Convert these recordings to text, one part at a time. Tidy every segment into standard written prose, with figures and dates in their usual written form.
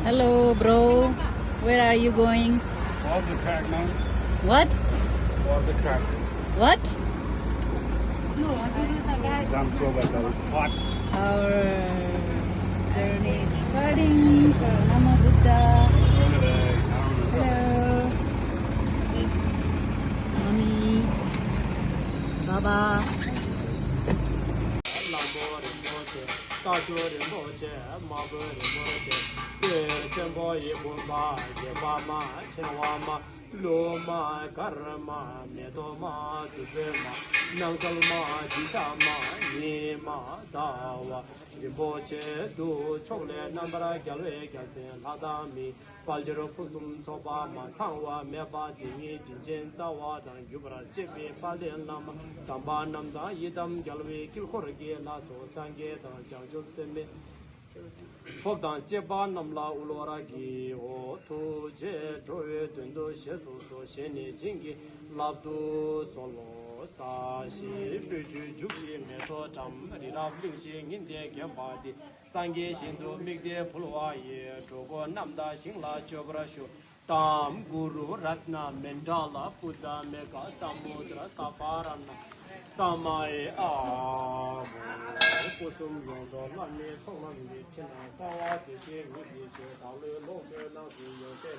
Hello, bro. Where are you going? All the crack now. What? All the crack. What? Jump over the hot. Our journey is starting for Nama Buddha. Hello. Mommy. Baba. Loma karma medoma dubema nangalma jitama nima dawa riboche du chole nambara galwe galsen ladami paljero kusum soba ma sangwa meba dingi jinjen zawa dan yubra jebe palen lama tamba namda yidam galwe kilkhorge la so sange dan jangjub seme Fogdan jeba namla ulora gi o tu je joye dundo shesu so sheni jingi labdu solo sa shi buju juki meto tam rira blingshi nginde gembadi sange shindu migde pulwa ye jogo namda shingla jobra shu tam guru ratna mendala puja mega samudra safarana Samae Amu Kusum Yonzo Lami Chonami China Sawa Tishi Miki Dalu Lome Nasu Yonze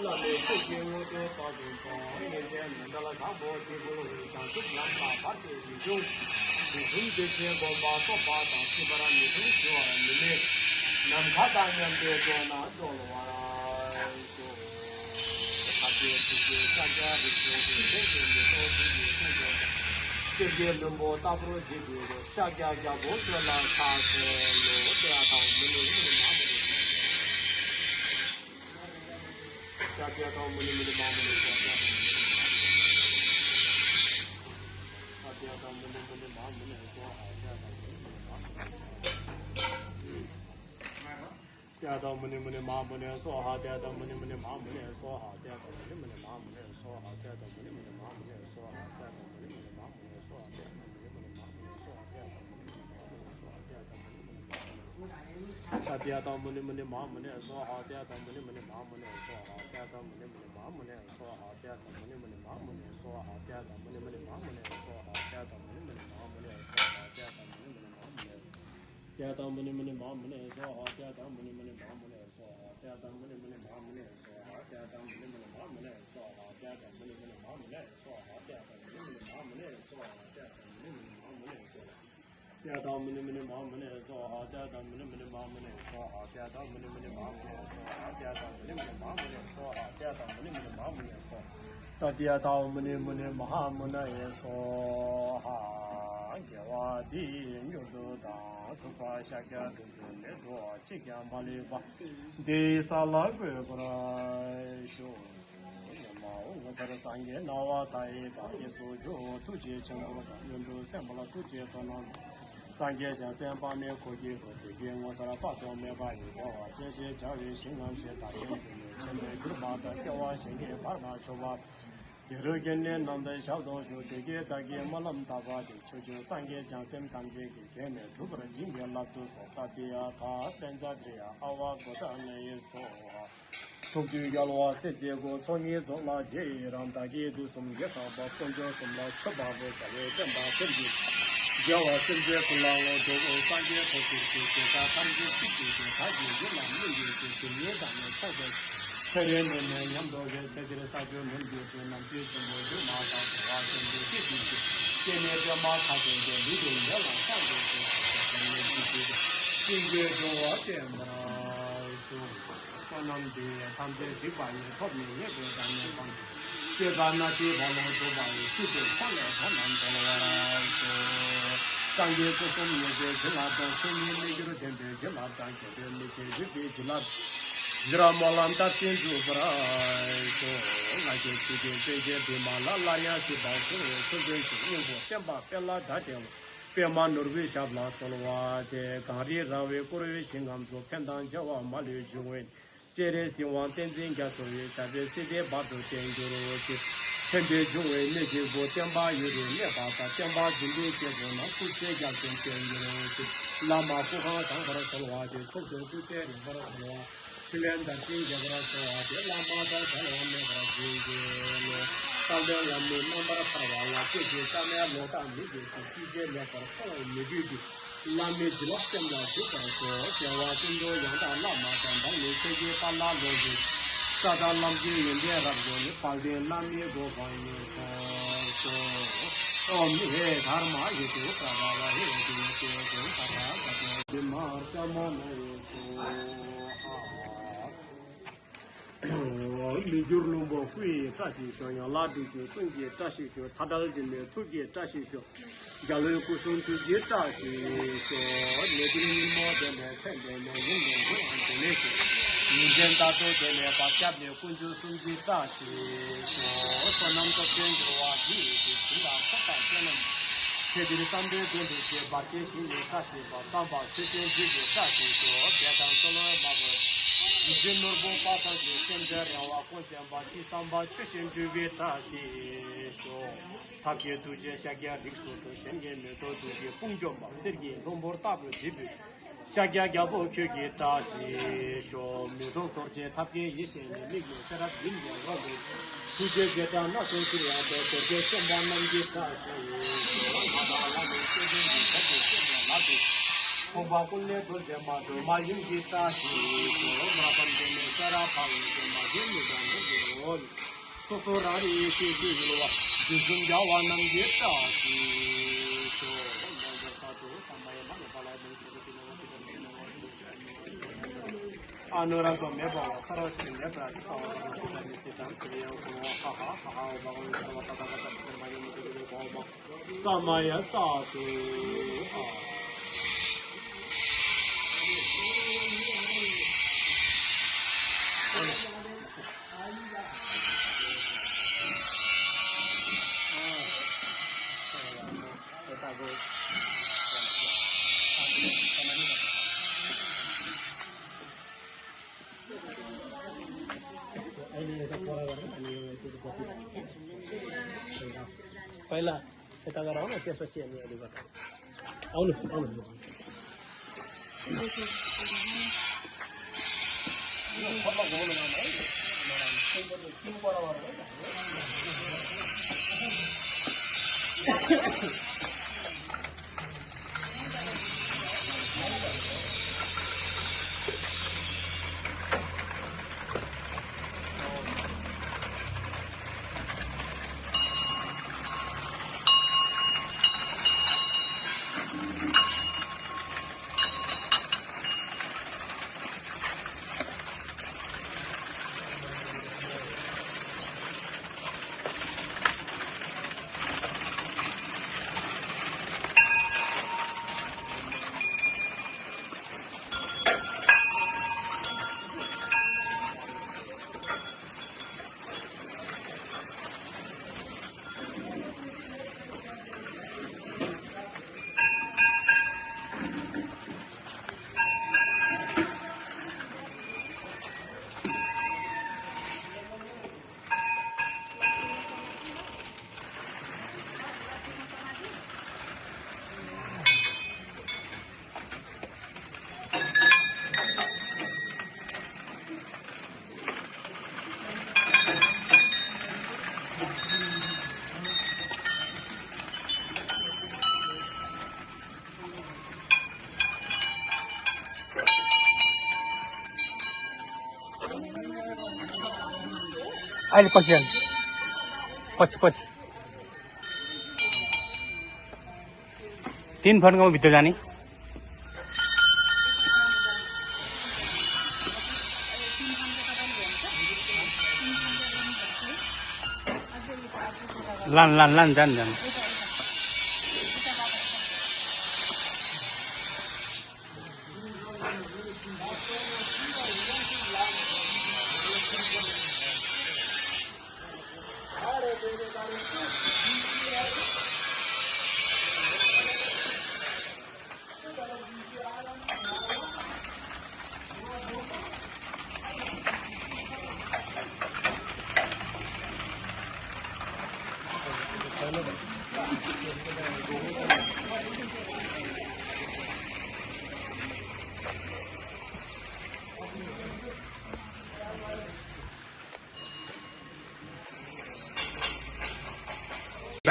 Lami Chuki Wote Tadu Sa Yenje Mandala Sabo Tibulu Chantuk Lamba Pati Yiju Yijun Tishi Gomba Sopa Dan Sibara Nidu Shua Nime Nam Kata Nyamde Jona Dolwara Kati Tishi Saja Visu Tishi Nito Tishi Tishi Tishi Lumbo Tabro Jibu Shagya Jabo Jala Kase Lo Teatang Muni Muni Mamuni Shagya Tang Muni Muni Mamuni Shagya Tang Muni Muni Mamuni Teatang Muni Muni Mamuni Soha Teatang Muni Muni Mamuni Soha Teatang Muni Muni Mamuni Soha Teatang Muni Muni Mamuni Soha Teatang Muni Muni Mamuni Teatang Muni Muni Mamuni Soha Teatang Muni Muni Mamuni Soha Teatang Muni Muni Mamuni Soha Teatang Muni Muni Mamuni Soha Teatang Muni Muni Mamuni Soha Teatang Muni Muni Mamuni Soha Teatang Muni Muni Mamuni Teatang Muni Muni Mamuni Soha Teatang Muni Muni Mamuni Soha Teatang Muni Muni Mamuni Soha Teatang Muni Muni Mamuni Soha Teatang Muni Muni Mamuni Soha Teatang Muni Muni Mamuni Soha Teatang Muni Muni Mamuni Soha Teatang Muni Muni Mamuni Soha Teatang Muni Muni Mamuni Soha Teatang Muni Muni Mamuni Soha Teatang Muni Muni Mamuni Soha Teatang Muni Muni Mamuni Soha Teatang Muni Muni Mamuni Soha Gewa Di Nyudu Da Tupa Shakya Dudu Nedwa Chikya Maliwa De Sala Gwebra Shu Ngazara Sangye Nawa Tai Ka Yesu Jo Tuje Chengwa Yundu Sembala Tuje Tonan Sangye Jansen Pame Kogi Kogi Ngazara Pato Meba Yawa Jeshe Javi Shingam She Tashin Chende Grupa Da Kewa Shingye Parma Choba Yerugene Nanda Shadon Shu Tege Dagi Malam Tava De Chuju Sangye Jansen Tamje Kene Tubra Jingye Latu Sota Dea Ta Tenza Drea Awa Kota Ne Soha Chokyu Yalwa Seje Go Chongi Zola Je Ram Dagi Du Sum Yesa Ba Ponjo Sum La Choba Bo Kale Temba Tembi Jawa Tembe Kulango Dogo Sangye Koki Keta Tamje Siki Taji Yela Muyi Kene Dame Chobe Keren Yamdo Tedre Sajo Mundi Namji Jumbo Mata Washington City Kene Jama Kaje Lido Yala Sango Kinge Jowa Temba Sanamdi Tamje Sipani Kobi Yebe Dame Kanji Kegana Ti Bolo Tobai Sute Kale Kanan Tolawara Sangye Kusum Yebe Jilata Sumi Nigiru Tembe Jilata Kebe Niche Jibi Jilat Dramalan Tatin Jubrai Like Tiki Teje Bimala Laya Sibasu Suzu Semba Pella Datem Pema Nurvi Shabla Solwa De Kari Rave Kuri Shingam So Pendan Jawa Mali Juwin Jere Siwan Tenzin Gasuri Tabe Side Batu Tenguru Tende Juwe Niki Bo Temba Yuri Nebata Temba Zindi Kebona Kuche Gatin Tenguru Lama Puha Tangara Solwa De Kuchu Kuche Rimbara Solwa Chilenda Sinja Grasso, La Mata, Salome, Jingle, Salvia, number of Pavala, Kiki, Tamia, Lota, Midi, TJ, Leper, Midi, Lami, Lopsem, La Chica, Yawakindo, Yanda, Lama, and Niki, Pala, Lodi, Sada Lamji, India, Rabbi, Paldi, Lami, go by Oh, me, Dharma, you do, Prabhava, you do, Martha, Mijurlumbo, Kui, Tashi, Ladu, Sunji, Tashi, Tadal, Tuki, Tashi, Galukusun to get Tashi, so living more than a 10 and a window and donation. Nintendo, the Pacabia, Kunju, Sunji, Tashi, so Sonamko, Wadi, Papa, Teddy Sunday, Bachi, Tashi, Baba, Sitting, Tashi, so get on solo mother. General Papa, Sender, our Conscience, Bachi, Samba, Chicken, Juvitashi, so Taki to Shagia, Dixon, Shengen, to Punjoma, Sergi, Lombortable, Jibu, Shagia Gabo, Kugitashi, so Middle Torje, Taki, Yisin, Migi, Sarah, India, Robert, to get a not to get someone Gitashi, Obakunle Gurjamato, Majin Gitashi, Rapan, Sarah, Majin, Sosorari, Junjawanam Gitashi, Anurago Meba, Sarah, Nebra, Samaya Satu. पहिला यता गराउँ न त्यसपछि हामी अहिले गर्छौँ आउनु अहिले पछि जानु पछि 3 फर्कमा भित्र जाने लान जान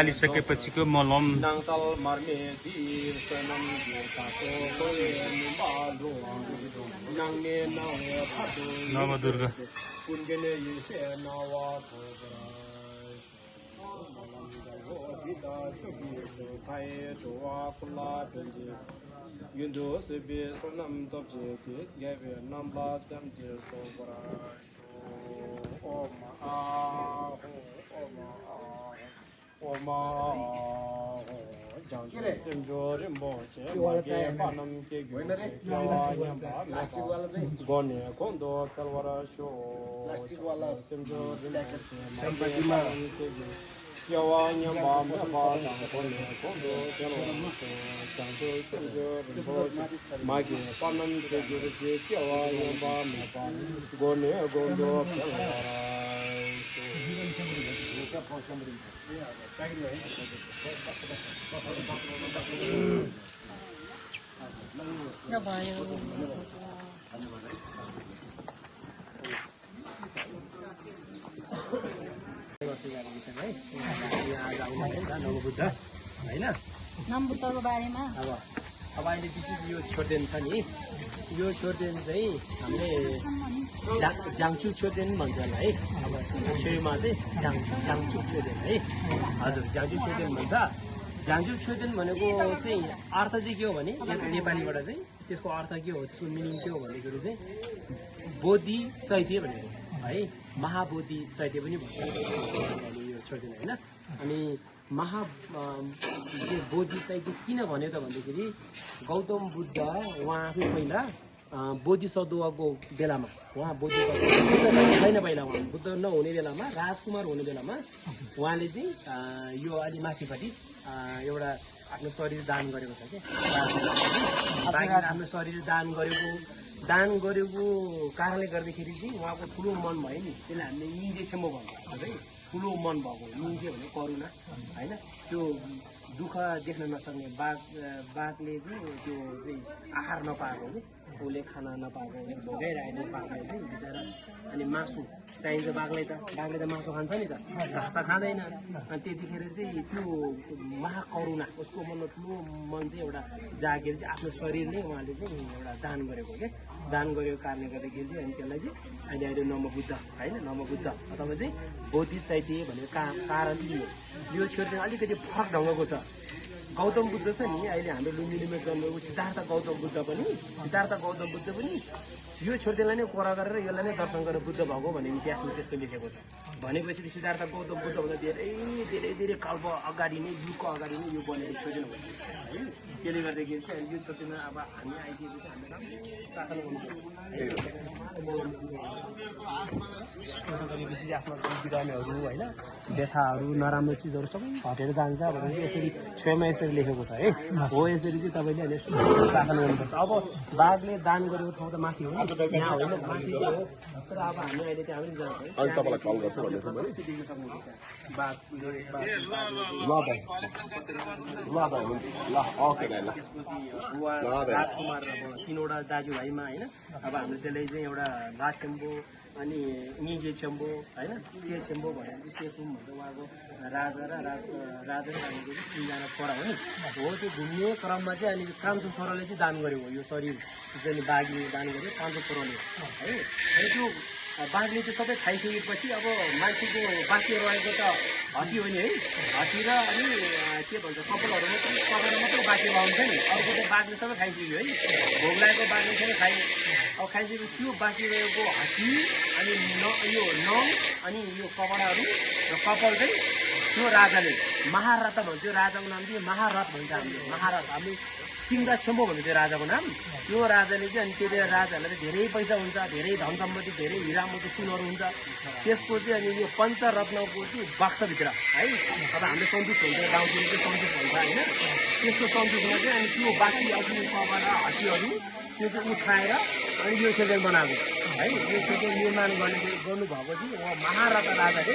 चालिसकेपछिको मलम नाङसाल मार्मे दि सनम ताको कोले निमालो नाङने नावे फादो नवदुर्गा कुनगेले यसे नावा थोबरा Vida chubi chu kai chuwa kula benji Yundu sibi sunam dobji ki Geve namba temji sobra Oma aho Oma aho Jangji simjo rimbo che Mage panam ke gyo Kyawa nyamba mepa Gone kondo kalwara sho Simjo rimbo che Mage panam ke gyo Yawa nyamba mepa Gone kondo kalwara sho Jangji simjo rimbo che Mage panam ke gyo Kyawa nyamba mepa Gone kondo kalwara नम्बुद्धको बारेमा अब अहिले विशेष यो छोडेन छ नि यो छोडेन चाहिँ हामीले जाङचु छोडेन भन्छ है अब छेउमा चाहिँ जाङचु छोडेन है हजुर जाङचु छोडेन भन्छ जाङचु छोडेन भनेको चाहिँ अर्थ चाहिँ के हो भने नेपालीबाट चाहिँ त्यसको अर्थ के हो त्यसको मिनिङ के हो भन्दाखेरि चाहिँ बोधि चैत्य भनेको है महाबोधि चैत्य पनि भन्छ यो छोडेन होइन अनि बोधि चैत्य किन भन्यो त भन्दाखेरि गौतम बुद्ध उहाँ आफै पहिला बोधिसत्वको बेलामा उहाँ बोधिसत्व छैन पहिला उहाँ बुद्ध नहुने बेलामा राजकुमार हुने बेलामा उहाँले चाहिँ यो अलि माथिपट्टि एउटा आफ्नो शरीर दान गरेको छ क्या आफ्नो शरीर दान गरेको कारणले गर्दाखेरि चाहिँ उहाँको ठुलो मन भयो नि त्यसलाई हामीले निजे क्षम भन्छ है ठुलो मन भएको निजे भने करुणा होइन त्यो दुःख देख्न नसक्ने बाघले चाहिँ त्यो चाहिँ आहार नपाएको कि उसले खाना नपाएको भोगाइरहेको बाघलाई चाहिँ बिचरा अनि मासु चाहिन्छ बाघले त मासु खान्छ नि त घाँस त खाँदैन अनि त्यतिखेर चाहिँ त्यो महाकरुणा उसको मनमा ठुलो मन चाहिँ एउटा जागेर चाहिँ आफ्नो शरीरले उहाँले चाहिँ एउटा दान गरेको क्या दान गरेको कारणले गर्दाखेरि चाहिँ अनि त्यसलाई चाहिँ अहिले नमबुद्ध होइन नमबुद्ध अथवा चाहिँ बोधि चैत्य भनेको कारण यो क्षेत्र अलिकति फरक ढङ्गको छ गौतम बुद्ध छ नि अहिले हाम्रो लुम्बिनीमा जन्मेको सिद्धार्थ गौतम बुद्ध पनि यो छोरीलाई नै कोरा गरेर यसलाई नै दर्शन गरेर बुद्ध भएको भन्ने इतिहासमा त्यस्तो लेखेको छ भनेपछि सिद्धार्थ गौतम बुद्धभन्दा धेरै कल्प अगाडि नै युगको अगाडि नै यो बनेको छोरी है त्यसले गर्दाखेरि चाहिँ यो छोरीमा अब हामी आइसकेपछि हामीले प्रार्थना गर्नुपर्छ आफ्नो बिरामीहरू होइन व्यथाहरू नराम्रो चिजहरू सबै हटेर जान्छ भनेर यसरी छेउमा यसरी लेखेको छ है हो यसरी चाहिँ तपाईँले अहिले प्रार्थना गर्नुपर्छ अब बाघले दान गरेको ठाउँ त माथि हो यहाँ होइन माथि हो तर अब हामी अहिले त्यहाँ पनि जान्छ है तपाईँलाई कल गर्छु भन्ने देख्न सक्नुहुन्छ राजकुमार अब 3वटा दाजुभाइमा होइन अब हामीले त्यसलाई चाहिँ एउटा लाछेम्बो अनि निजे छेम्बो होइन से छेम्बो भनेर चाहिँ सेसुम भन्छ उहाँको राजा र राजा भनेको चाहिँ 3जना छोरा हो नि हो त्यो घुम्ने क्रममा चाहिँ अनि कान्छो छोराले चाहिँ दान गरेको हो यो शरीर चाहिँ बाघले दान गर्यो कान्छो छोराले है अनि त्यो बाघले चाहिँ सबै खाइसकेपछि अब मान्छेको बाँकी रहेको त हत्ती हो नि है हत्ती र अनि के भन्छ कपालहरू मात्रै बाँकी लगाउँछ नि अर्को त बाघले सबै खाइसक्यो है भोग लागेको बाघले सबै खायो अब खाइसकेपछि त्यो बाँकी रहेको हत्ती अनि यो नङ अनि यो कपडाहरू र कपाल चाहिँ त्यो राजाले महारथ भन्थ्यो राजाको नाम चाहिँ महारथ भन्छ हामीले महारथ हामीले सिङ्गा छेम्बो भन्नु त्यो राजाको नाम त्यो राजाले चाहिँ अनि त्यति राजाहरूलाई चाहिँ धेरै पैसा हुन्छ धेरै धन सम्पत्ति धेरै हिरा मोती सुनहरू हुन्छ त्यसको चाहिँ अनि यो पञ्चरत्नको चाहिँ बक्सभित्र है अब हामीले सन्तुष्ट हुन्छ गाउँतिर चाहिँ सन्तुष्ट हुन्छ होइन त्यस्तो सन्तुष्टमा चाहिँ अनि त्यो बाँकी अघि कपडा हत्तीहरू त्यो चाहिँ उठाएर अनि यो क्षेत्र बनाएको है यो क्षेत्र निर्माण गर्नुभएको चाहिँ उहाँ महाराजा राजाले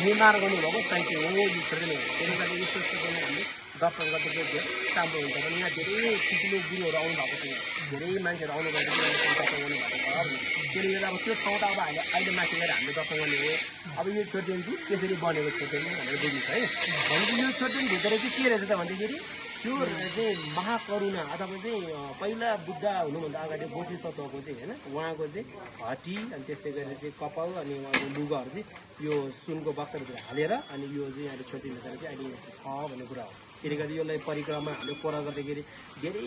निर्माण गर्नुभएको साहित्य हो यो क्षेत्र नै हो त्यसले गर्दा यो क्षेत्र हामीले दर्शन गर्दा चाहिँ राम्रो हुन्छ भने यहाँ धेरै ठुल्ठुलो गुरुहरू आउनु भएको छ धेरै मान्छेहरू आउनु भएको छ त्यसले गर्दा अब त्यो ठाउँ त अब अहिले माथि गएर हामीले दर्शन गर्ने हो अब यो छोटदेन चाहिँ त्यसरी बनेको छोटदेन भनेर बुझिन्छ है भनेपछि यो छोटदेनभित्र चाहिँ के रहेछ त भन्दाखेरि त्यो चाहिँ महाकरुणा अथवा चाहिँ पहिला बुद्ध हुनुभन्दा अगाडि बोधिसत्वको चाहिँ होइन उहाँको चाहिँ हड्डी अनि त्यस्तै गरेर चाहिँ कपाल अनि उहाँको लुगाहरू चाहिँ यो सुनको बक्साभित्र हालेर अनि यो चाहिँ अहिले छोडिदिँदाखेरि चाहिँ अहिले छ भन्ने कुरा हो त्यसले गर्दा यसलाई परिक्रमा हामीले पूरा गर्दाखेरि धेरै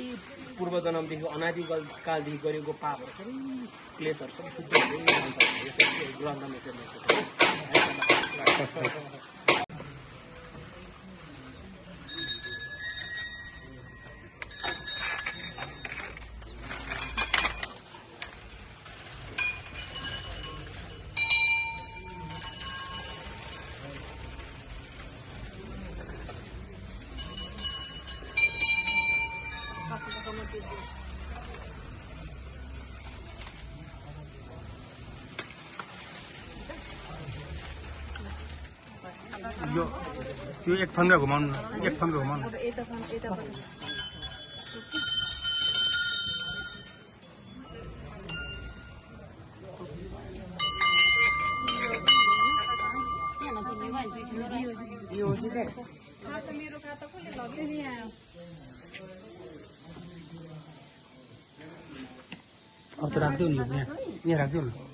पूर्व जन्मदेखि अनादिकालदेखि गरेको पापहरू सबै क्लेसहरू सबै शुद्ध हुँदै जान्छ यसरी ग्रन्थमा यसरी लेखेको छ यो त्यो एक फन्का घुमाउनु एक फन्का घुमाउनु अब त राख्दियो नि यहाँ राख्दियो न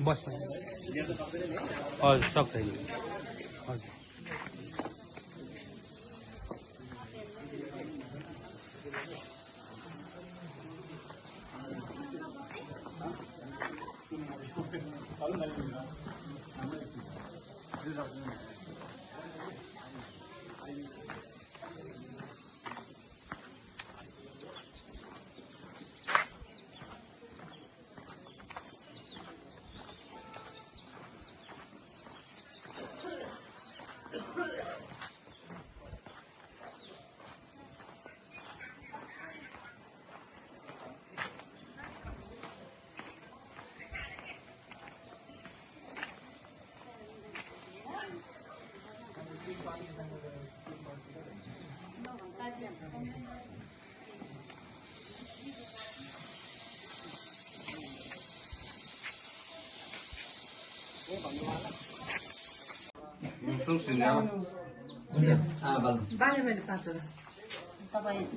बस्नु हजुर सक्छ हजुर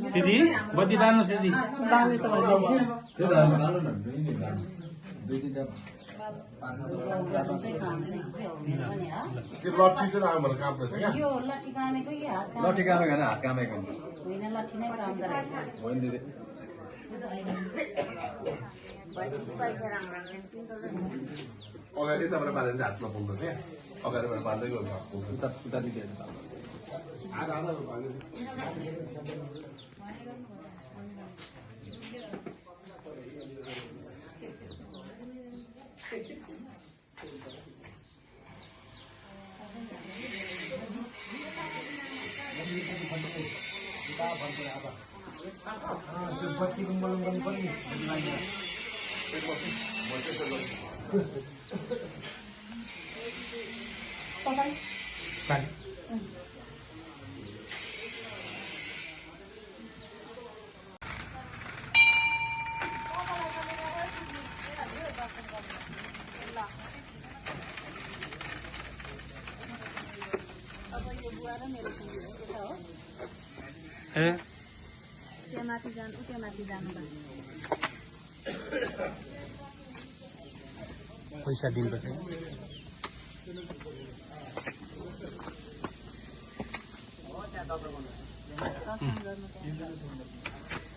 दिदी बत्ती बाल्नुहोस् दिदी लट्ठी चाहिँ आमाले काट्दैछ क्या यो लट्ठी कामेको कि हात लट्ठी कामेको होइन हात कामेको होइन लट्ठी नै काम गरेको होइन दिदी अगाडि तपाईँले बाँधेर चाहिँ हातमा पुग्दो क्या अगाडिबाट बाँध्दै गयो उता दिदी माथि जानु त्यो माथि जानु पैसा दिनुपर्छ दर्शन गर्नु त्यहाँ।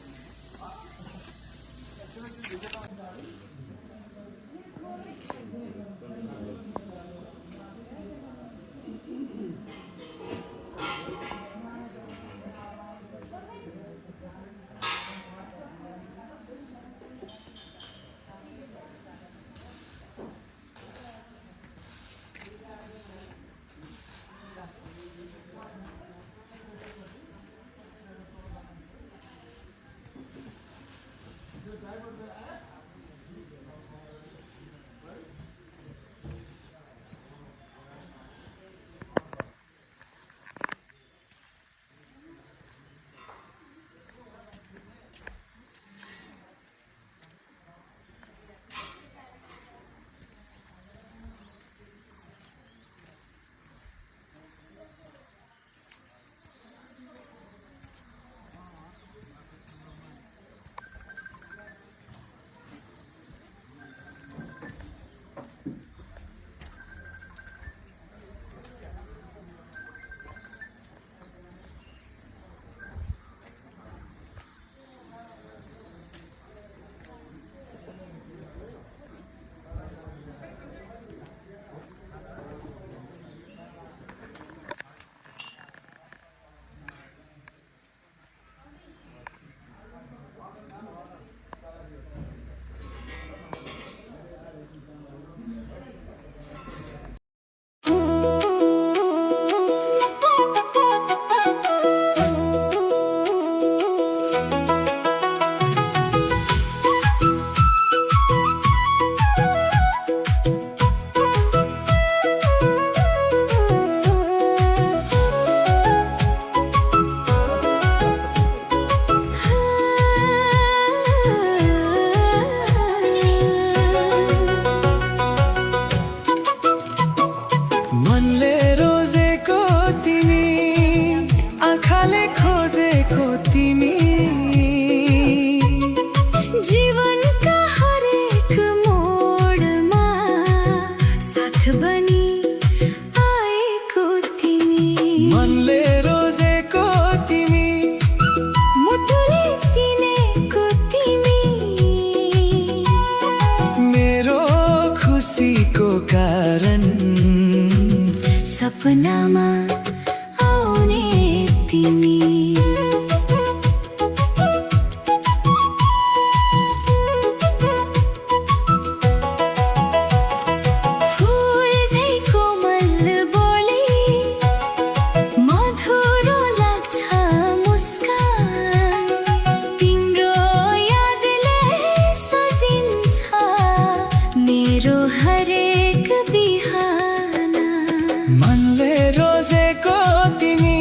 कारण सपनामा आउने तिमी फूल झै कोमल बोली मधुरो लाग्छ मुस्कान तिम्रो यादले सजिन्छ मेरो हरेक बिहान मनले रोजेको तिमी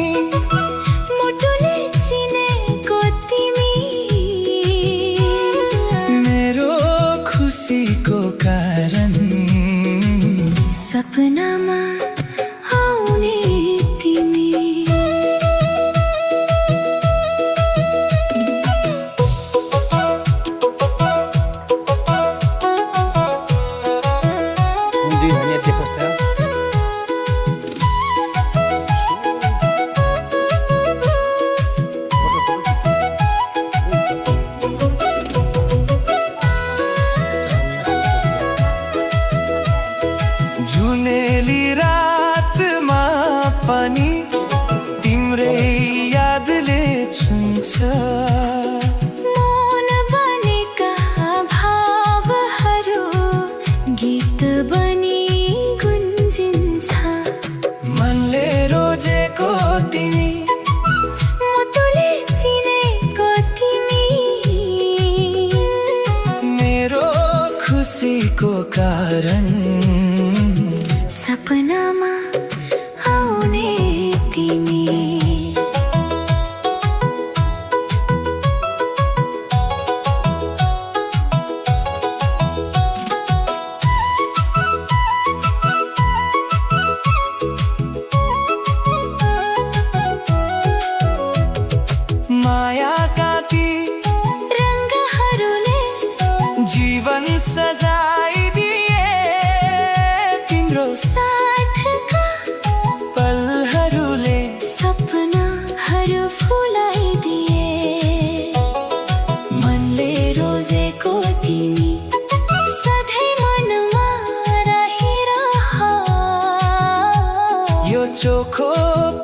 मुटुले चिनेको तिमी मेरो खुसीको कारण सपनामा आउने तिमी Hindi hanya tipas tayo. जुनेली रातमा पनि तिम्रै यादले छुन्छ मौन बनेका भावहरू गीत बनी गुन्जिन्छ मनले रोजेको तिमी मुटुले चिनेको तिमी मेरो खुसीको कारण सपनामा आउने तिमी मायाका ती रङ्गहरूले जीवन सजाइदिए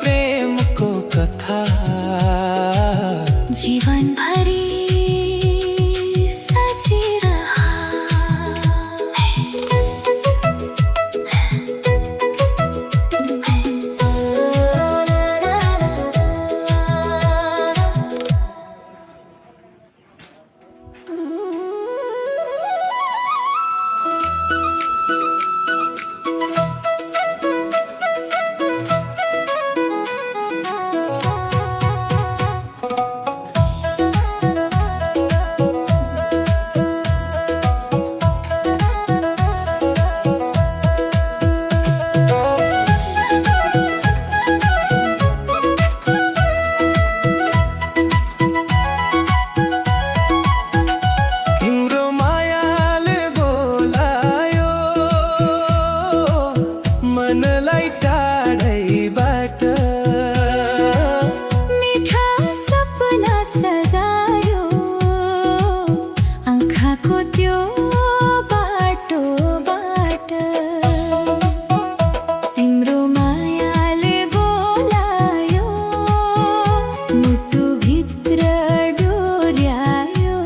प्रेमको कथा जीवन भरी सजिरहा तिम्रो मायाले बोलायो मनलाई टाढैबाट मीठा सपना सजायो आँखाको त्यो बाटोबाट तिम्रो मायाले बोलायो मुटुभित्र डोर्यायो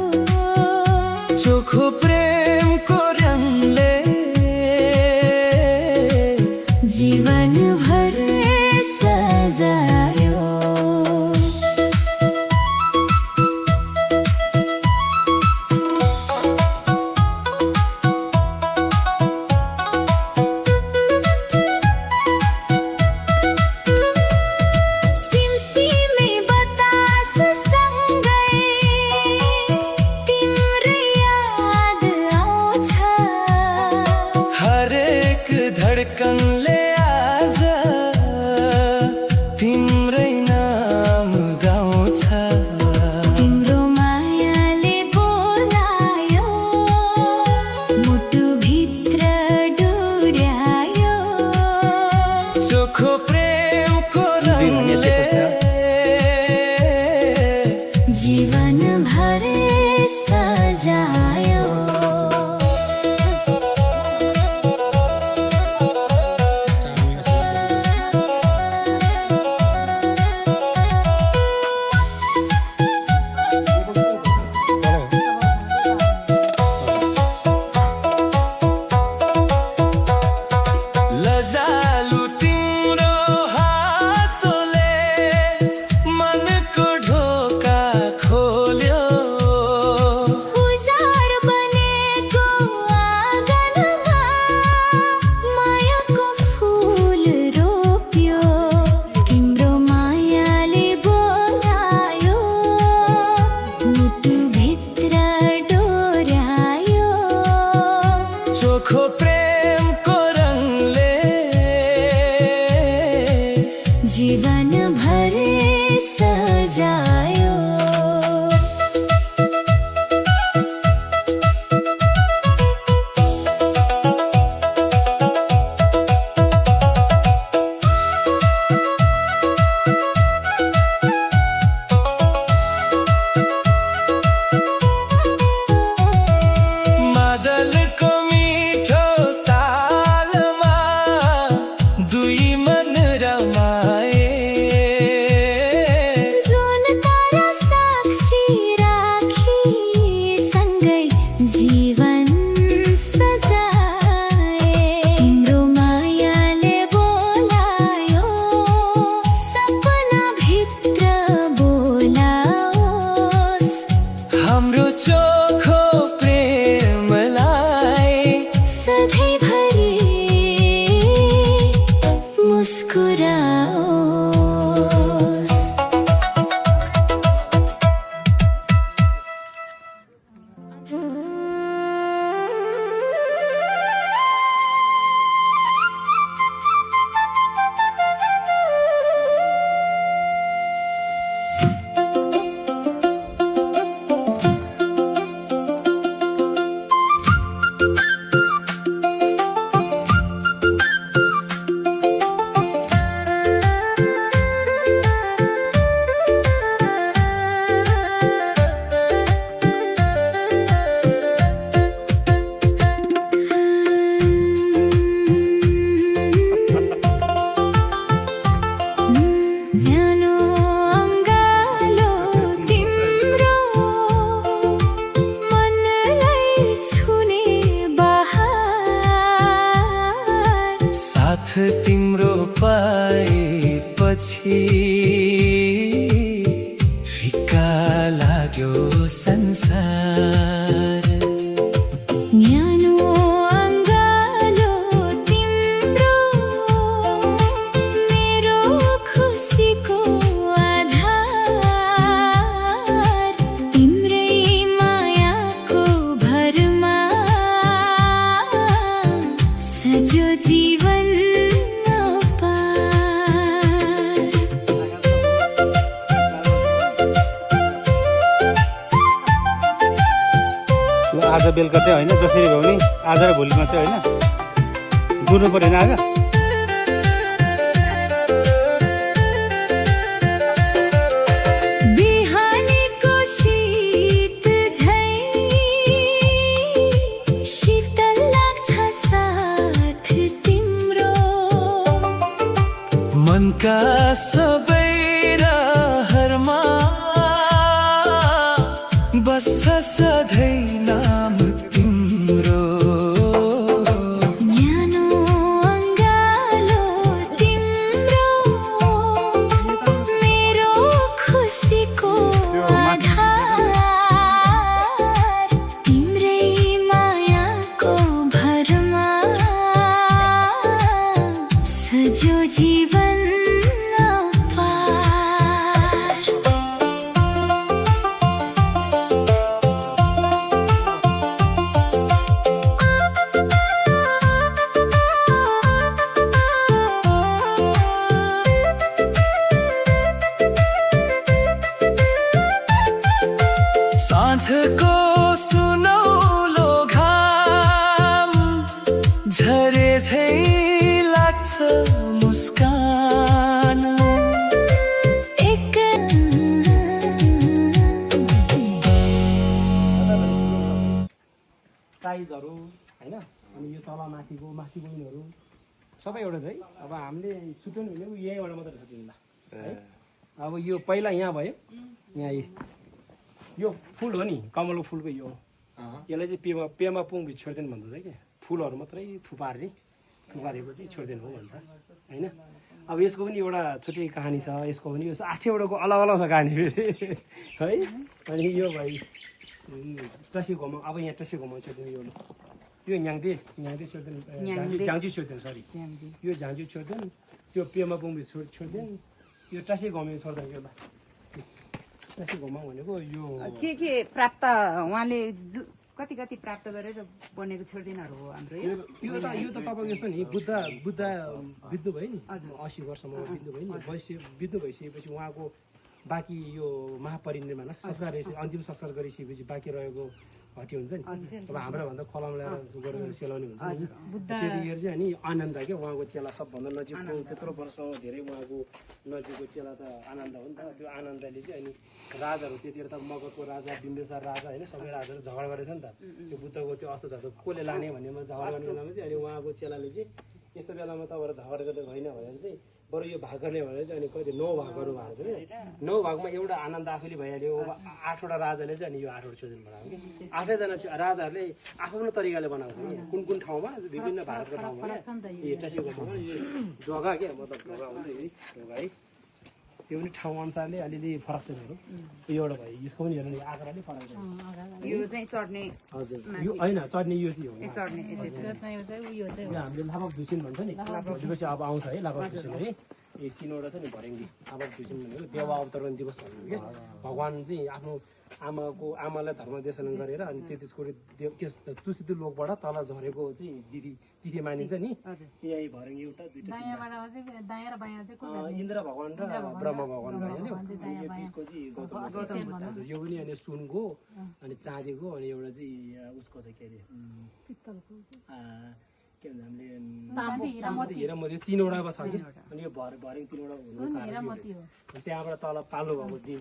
चोखो प्रेमको रङले जीवनभर सजायो सिमसिमे बताससँगै तिम्रै याद आउँछ हरेक धडकनले आज तिम्रै नाम गाउँछ तिम्रो मायाले बोलायो मुटुभित्र डोर्यायो चोखो प्रेमको रङले जीवनभर सजायो लजालु तिम्रो हाँसोले मनको ढोका खोल्यो उजार बनेको आँगनमा मायाको फुल रोप्यो तिम्रो मायाले बोलायो मुटुभित्र डोर्यायो चोखो प्रेमको रङले जीवनभर सजायो मादलको मिठो तालमा दुई मन रमाए जुन तारा न्यानो अङ्गालो तिम्रो मनलाई छुने बहार साथ तिम्रो पाएपछि फिका लाग्यो संसार न्यानो अङ्गालो तिम्रो मेरो खुसीको आधार तिम्रै मायाको भरमा सजो जीवन आज बेलुका चाहिँ होइन जसरी भए पनि आज र भोलिमा चाहिँ होइन गुर्नु परेन आज बिहानीको शीत झै शीतल लाग्छ साथ तिम्रो मनका सबै रहरमा बस्छ सधैँ नाम तिम्रो न्यानो अङ्गालो तिम्रो मेरो खुसीको आधार तिम्रै मायाको भरमा सजो जीवन अपार साँझको सुनौलो घाम झरे झै लाग्छ मुस्कान एक साइजहरू होइन अनि यो तल माथिको यिनीहरू सबै एउटा चाहिँ अब हामीले छुट्याउनु भने यहीँबाट मात्रै छुट्याउँला है अब यो पहिला यहाँ भयो यहाँ यो फुल हो नि कमलको फुलको यो यसलाई चाहिँ पेमा पुङ छोडिदिनु भन्दछ क्या फुलहरू मात्रै थुपार्ने थुपारेको चाहिँ छोडिदिनु हो भन्छ होइन अब यसको पनि एउटा छुट्टै कहानी छ यसको पनि यो 8वटाको अलग अलग छ कहानी फेरि है अनि यो भाइ टसी घुमा अब यहाँ टसी घुमा छोडिदिनु यो न्याङ्दे छोडिदिनु झाङ्जी छोडिदिनु सरी यो झाङ्जी छोडिदिनु त्यो पेमा पुङ छोडिदिनु यो टसी घुमा छोडिदिनु यो टसी घुमा भनेको यो के प्राप्त उहाँले कति कति प्राप्त गरेर बनेको छोडिदिनहरू हो हाम्रो यो त तपाईँको यस्तो नि बुद्ध बित्नु भयो नि 80 वर्षमा बित्नु भयो नि बित्नु भइसकेपछि उहाँको बाँकी यो महापरिनिर्वाण संस्कार अन्तिम संस्कार गरिसकेपछि बाँकी रहेको हटी हुन्छ नि अब हाम्रो भन्दा कलम ल्याएर गरेर सेलाउने हुन्छ नि त्यतिखेर चाहिँ अनि आनन्द क्या उहाँको चेला सबभन्दा नजिकको त्यत्रो वर्षसम्म धेरै उहाँको नजिकको चेला त आनन्द हो नि त त्यो आनन्दले चाहिँ अनि राजाहरू त्यतिखेर त मगधको राजा बिम्बेश्वर राजा होइन सबै राजाहरू झगडा गरेछ नि त त्यो बुद्धको त्यो अस्त धातु कसले लाने भन्नेमा झगडा गर्ने बेलामा चाहिँ अनि उहाँको चेलाले चाहिँ यस्तो बेलामा तपाईँहरू झगडा गर्दै होइन भनेर चाहिँ बरु यो भाग गर्ने भनेर चाहिँ अनि कति 9 भागहरू भएको छ क्या 9 भागमा एउटा आनन्द आफैले भइहाल्यो 8वटा राजाले चाहिँ अनि यो 8वटा छोडिदिनु बनाएको कि 8जना राजाहरूले आफ्नो तरिकाले बनाएको कुन कुन ठाउँमा विभिन्न भारतको ठाउँमा यो टसीको ठाउँमा यो जग्गा क्या मतलब जग्गा हुन्छ जग्गा है त्यो पनि ठाउँ अनुसारले अलिअलि फरक छ यो एउटा भयो यसको पनि हेर्नु आँकडाले फरक छ यो चाहिँ चढ्ने हजुर यो होइन चढ्ने यो चाहिँ हो चढ्ने यो हामीले लाभक दुसिन भन्छ नि भनेपछि अब आउँछ है लाभक दुसिन है यो 3वटा छ नि भरेङ्गी लाभक दुसिन भनेको देव अवतरण दिवस भनेको क्या भगवान् चाहिँ आफ्नो आमालाई धर्म देशन गरेर अनि 33 कोटी तुसित लोकबाट तल झरेको चाहिँ तिथि मानिन्छ नि यही भरेङ्गी एउटा दुईटा इन्द्र भगवान् र ब्रह्म भगवान् भइहाल्यो यो बिचको चाहिँ गौतम हजुर यो पनि अनि सुनको अनि चाँदीको अनि एउटा चाहिँ उसको चाहिँ के अरे के भन्छ हामीले हिरामती 3वटाको छ कि अनि यो भरेङ 3वटा हुनु कारण त्यहाँबाट तल पाल्नु भएको दिन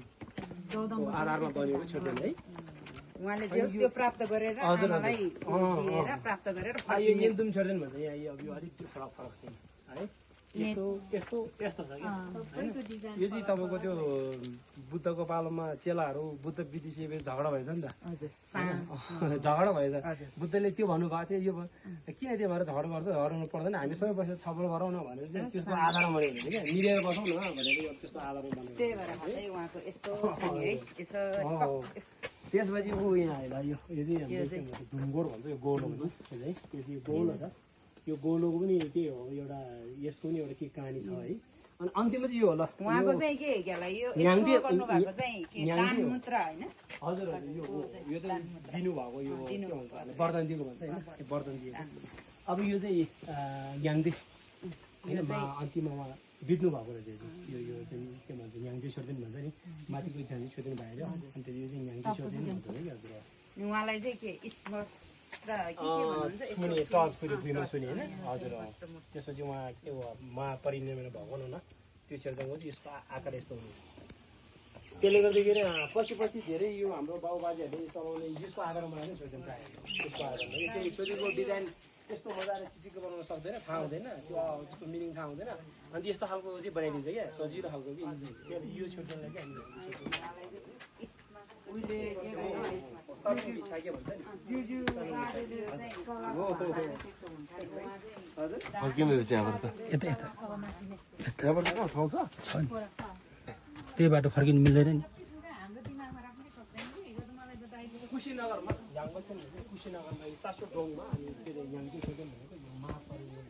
आधारमा बनेको छोड्दैन है उहाँले त्यो प्राप्त गरेर आमालाई दिएर प्राप्त गरेर यो एकदम छोड्दैन भन्छ यहाँ अब यो अलिक फरक छ है यस्तो यस्तो यस्तो छ क्या यो चाहिँ तपाईँको त्यो बुद्धको पालोमा चेलाहरू बुद्ध बितिसकेपछि झगडा भएछ नि त झगडा भएछ बुद्धले त्यो भन्नुभएको थियो यो किन त्यो भएर झगडा गर्छ झगडाउनु पर्दैन हामी सबै पैसा छलफल गरौँ न भनेर चाहिँ त्यसको आधारमा बन्यो भने क्या मिलेर बसौँ न भनेर त्यसको आधारमा बन्यो त्यही भएर हातै उहाँको यस्तो छ नि है यसो त्यसपछि ऊ यहाँ आइला यो चाहिँ धुमगोड भन्छ यो गोलो भन्छ है यो चाहिँ गोलो छ यो गोलोको पनि त्यही हो एउटा यसको पनि एउटा के कहानी छ है अनि अन्त्यमा चाहिँ यो होला उहाँको चाहिँ के गेला यो यस्तो गर्नुभएको चाहिँ के दान मुद्र हैन हजुर हजुर यो चाहिँ दिनुभएको यो के भन्छ वरदान दिएको भन्छ होइन वरदान दिएको अब यो चाहिँ याङदे होइन अन्तिममा उहाँ बित्नु भएको रहेछ यो चाहिँ के भन्छ याङदे छोर्देन भन्छ नि माथिको झ्याङ्दे छोर्देन भएर अन्त यो चाहिँ याङदे छोर्देन भन्छ कि हजुर उहाँलाई चाहिँ के स्मृत र के के भन्नुहुन्छ सुने टर्चको दुईमा सुने होइन हजुर त्यसपछि उहाँ चाहिँ महापरिनिर्वाण भएको न त्यो चेल्दाको चाहिँ यसको आकार यस्तो हुनेछ त्यसले गर्दाखेरि पछि धेरै यो हाम्रो बाबुबाजेहरूले चलाउने यसको आधारमा बनाएको छोड्दैन प्रायः त्यसको आधारमा त्यो छोरीको डिजाइन यस्तो मजाले चिचिक्क बनाउन सक्दैन थाहा हुँदैन त्यो त्यसको मिनिङ थाहा हुँदैन अनि यस्तो खालको चाहिँ बनाइदिन्छ क्या सजिलो खालको कि यो छोड्दैनलाई चाहिँ फर्किँदै चाहिँ यहाँबाट त यहाँबाट कहाँ ठाउँ छ त्यही बाटो फर्किनु मिल्दैन नि कुशीनगरमा कुशीनगरमा 400 डोङमा अनि के अरे यहाँ के भनेको यो महापरिनिर्वाण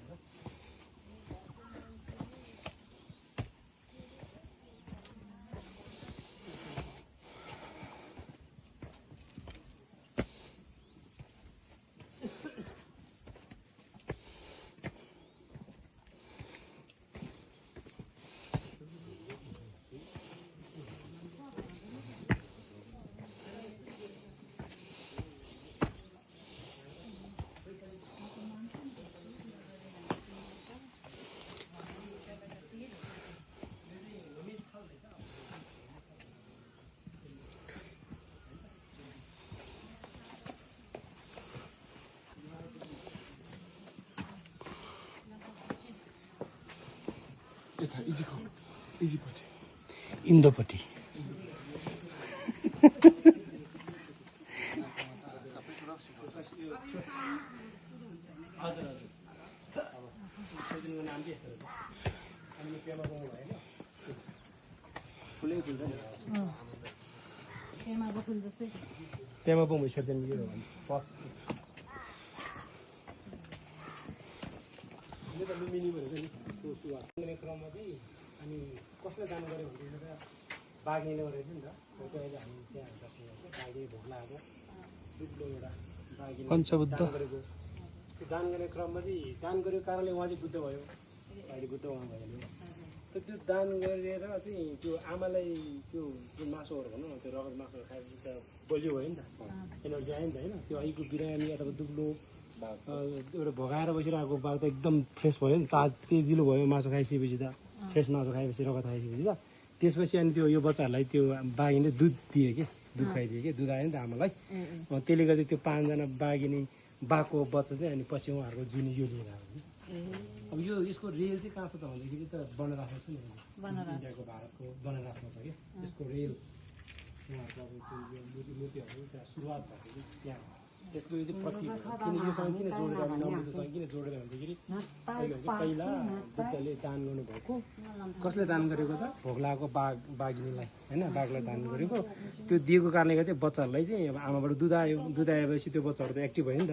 यता इजीपट्टि इन्दोपट्टि हजुर हजुर नाम के यस्तो अनि पेमा गाउँ भएन फुलै फुल्छ नि पेमा गाउँ भइसक्दैन यो फर्स्ट यो त लुम्बिनी भनेको नि त्यो सुवास क्रममा चाहिँ अनि कसले दान गर्यो भने त बाघिने गरेको नि त अहिले हामी त्यहाँ बसेको बाघे भोक लागेको दुब्लो एउटा बाघिने पञ्चबुद्ध गरेको त्यो दान गर्ने क्रममा चाहिँ दान गरेको कारणले उहाँ चाहिँ बुद्ध भयो अहिले बुद्ध उहाँ भयो त त्यो दान गरेर चाहिँ त्यो आमालाई त्यो जुन मासुहरू भनौँ न त्यो रगत मासुहरू खाएपछि त बलियो भयो नि त एनर्जी आयो नि त होइन त्यो अहिलेको बिरामी अथवा दुब्लो एउटा भगाएर बसिरहेको बाघ त एकदम फ्रेस भयो नि तेजिलो भयो मासु खाइसकेपछि त फ्रेस मासु खाएपछि रगत खाइसकेपछि त त्यसपछि अनि त्यो यो बच्चाहरूलाई त्यो बाघिने दुध दिए कि दुध खाइदिए कि दुध आयो नि त आमालाई त्यसले गर्दा त्यो 5 जना बाघिने बाघको बच्चा चाहिँ अनि पछि उहाँहरूको जुनी यो लिएर आयो अब यो यसको रेल चाहिँ कहाँ छ त भन्दाखेरि त बनारसमा छ नि इन्डियाको भारतको बनारसमा छ कि यसको रेल उहाँहरूको अब त्यो मूर्तिहरू त्यहाँ सुरुवात भएको कि त्यहाँ त्यसको यो चाहिँ पछि किन योसँग किन जोडेर नबुद्धसँग किन जोडेर भन्दाखेरि पहिला बुद्धले दान गर्नुभएको कसले दान गरेको त भोक लागेको बाघिनीलाई होइन बाघलाई दान गरेको त्यो दिएको कारणले गर्दा बच्चाहरूलाई चाहिँ अब आमाबाट दुध आएपछि त्यो बच्चाहरू त एक्टिभ भयो नि त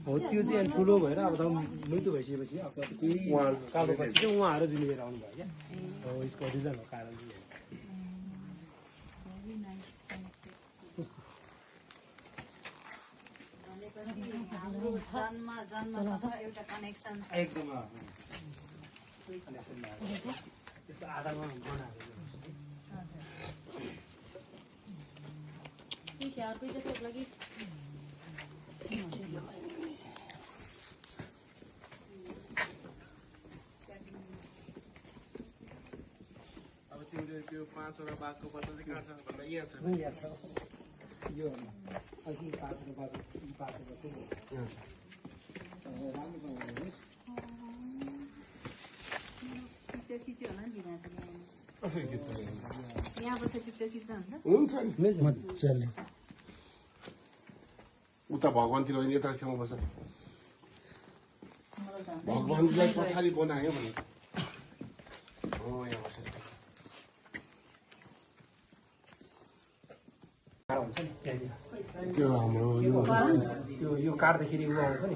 हो त्यो चाहिँ अनि ठुलो भएर अब त मृत्यु भइसकेपछि अब केही कालोपछि चाहिँ उहाँहरू जुन लिएर आउनुभयो क्या हो यसको रिजन हो कारण चाहिँ एउटा कनेक्सन एकदम त्यसको आधारमा बनाएको अब तिमीले त्यो 5 वटा बाघको बच्चा चाहिँ कहाँ छ भन्दा यहाँ छ यो अहिले पाएको बाटो राम्रोसँग खिच्यो होला नि कसरी खिच्छ यहाँ बसेर पिक्चर खिच्दा हुन्छ हुन्छ नि मजाले उता भगवान्तिर होइन यता छेउमा बस्छ भगवान्लाई पछाडि बनायो भने यहाँ बस्छ त्यो हाम्रो यो काट्दाखेरि उ आउँछ नि